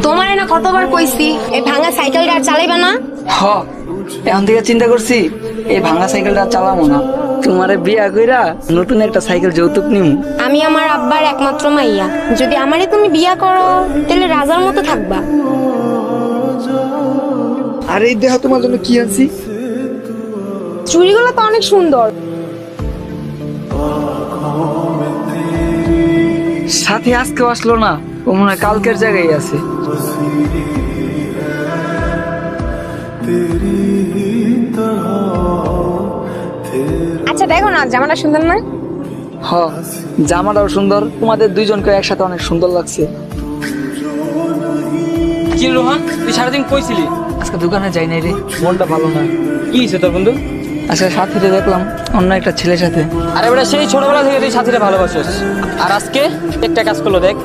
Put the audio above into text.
তোমারে না কতবার কইছি এই ভাঙা সাইকেলটা আর চালাইবা না। হ, এখন থেকে চিন্তা করছি এই ভাঙা সাইকেলটা চালাবো না, তোমারে বিয়া কইরা নতুন একটা সাইকেল যৌতুক নিম। আমি আমার আব্বার একমাত্র মাইয়া, যদি আমারে তুমি বিয়া করো তাহলে রাজার মতো থাকবা। আর এই দেহ তোমার জন্য কি আনছি? চুড়িগুলো তো অনেক সুন্দর। সাথে আজকেও আসলো না, ও মনে হয় কালকের জায়গায় আছে। আচ্ছা দেখো না, জামাটা সুন্দর না? হ, জামাটাও সুন্দর, তোমাদের দুইজনকে একসাথে অনেক সুন্দর লাগছে। কি রোহান, তুই সারাদিন কইছিলি? আজকে দোকানে যাই নাই রে, মনটা ভালো না। কি হয়েছে তোর বন্ধু? আজকে সাথীরে দেখলাম অন্য একটা ছেলের সাথে। আরে বেটা, সেই ছোটবেলা থেকে তুই সাথীরা ভালোবাসিস, আর আজকে একটা কাজ করলো দেখ।